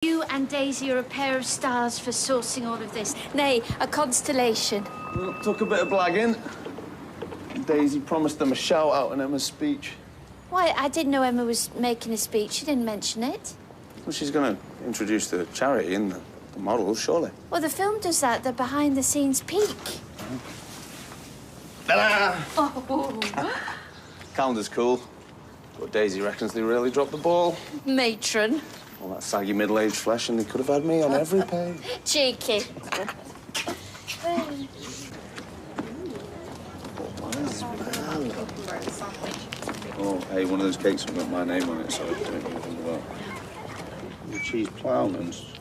You and Daisy are a pair of stars for sourcing all of this. Nay, a constellation. Well, took a bit of blagging. Daisy promised them a shout-out in Emma's speech. Why, I didn't know Emma was making a speech. She didn't mention it. Well, she's going to introduce the charity and the models, surely. Well, the film does that, the behind-the-scenes peek. Ta-da! Oh. Calendar's cool, but Daisy reckons they really dropped the ball. Matron. All that saggy middle-aged flesh, and they could have had me on every page. Cheeky. Oh, hey, one of those cakes have got my name on it, so I don't know anything about. Cheese ploughmans.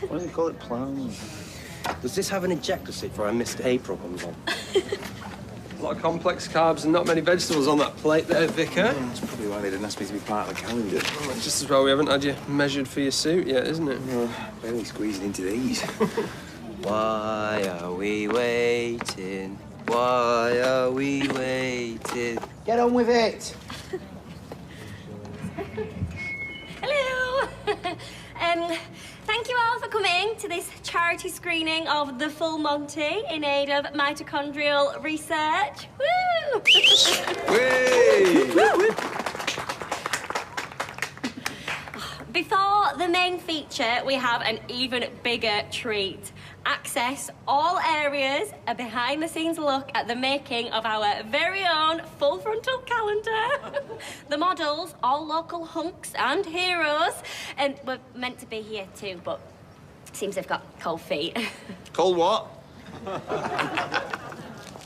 Why do they call it ploughmans? Does this have an ejector seat for when Mr. April comes on? A lot of complex carbs and not many vegetables on that plate there, Vicar. That's probably why they didn't ask me to be part of the calendar. Well, it's just as well we haven't had you measured for your suit yet, isn't it? Barely squeezing into these. Why are we waiting? Why are we waiting? Get on with it. Hello. Thank you all for coming to this charity screening of The Full Monty in aid of mitochondrial research. Woo! Before the main feature, we have an even bigger treat. Access all areas, a behind-the-scenes look at the making of our very own full frontal calendar. The models, all local hunks and heroes, and we're meant to be here too, but seems they've got cold feet. Cold what?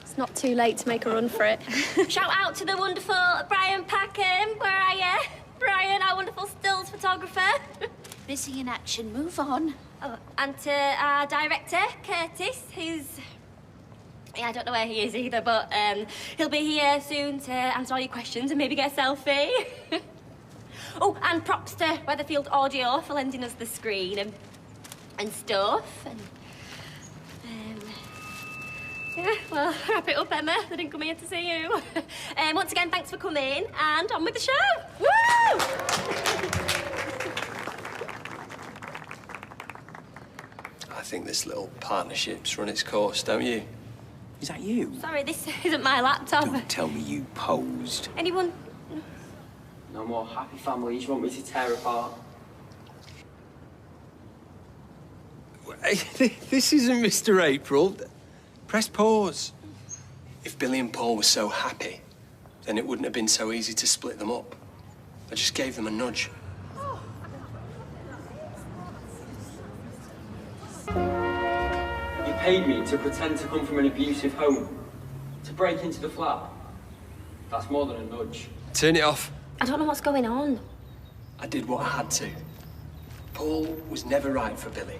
It's not too late to make a run for it. Shout out to the wonderful Brian Packham. Where are you? Brian, our wonderful stills photographer. Busy in action. Move on. Oh, and to our director, Curtis, who's... Yeah, I don't know where he is either, but he'll be here soon to answer all your questions and maybe get a selfie. Oh, and props to Weatherfield Audio for lending us the screen and stuff. And, yeah, well, wrap it up, Emma. They didn't come here to see you. Once again, thanks for coming, and on with the show. Woo! I think this little partnership's run its course, don't you? Is that you? Sorry, this isn't my laptop. Don't tell me you posed. Anyone? No more happy families you want me to tear apart. This isn't Mr. April. Press pause. If Billy and Paul were so happy, then it wouldn't have been so easy to split them up. I just gave them a nudge. You paid me to pretend to come from an abusive home, to break into the flat. That's more than a nudge. Turn it off. I don't know what's going on. I did what I had to. Paul was never right for Billy.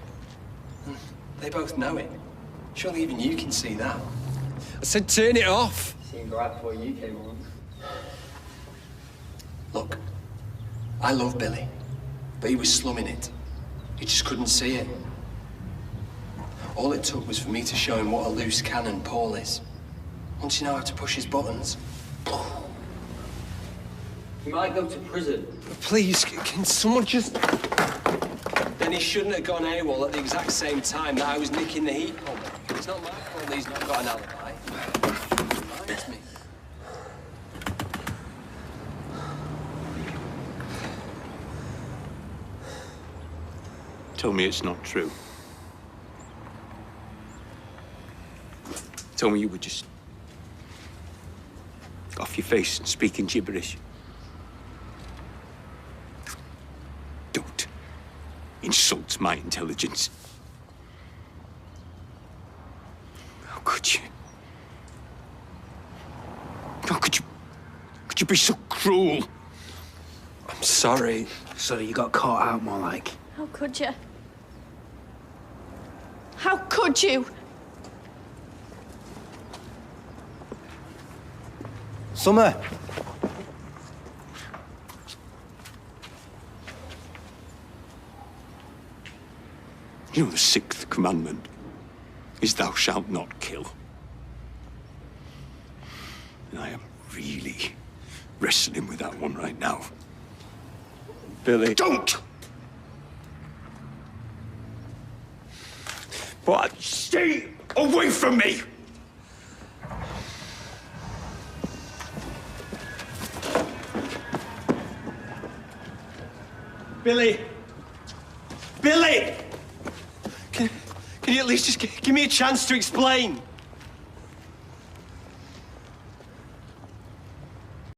They both know it. Surely even you can see that. I said turn it off. Seemed right before you came on. Look, I love Billy, but he was slumming it. He just couldn't see it. All it took was for me to show him what a loose cannon Paul is. Once you know how to push his buttons. You might go to prison. Please, can someone just... Then he shouldn't have gone AWOL at the exact same time that I was nicking the heat pump. It's not my fault he's not got an alibi. It's me. Tell me it's not true. Tell me you were just off your face and speaking gibberish. Don't insult my intelligence. How could you? How could you be so cruel? I'm sorry. So you got caught out more like. How could you? How could you? Summer! You know the sixth commandment is thou shalt not kill. And I am really wrestling with that one right now. Billy. Don't! What? Stay away from me! Billy! Billy! Can you at least just give me a chance to explain?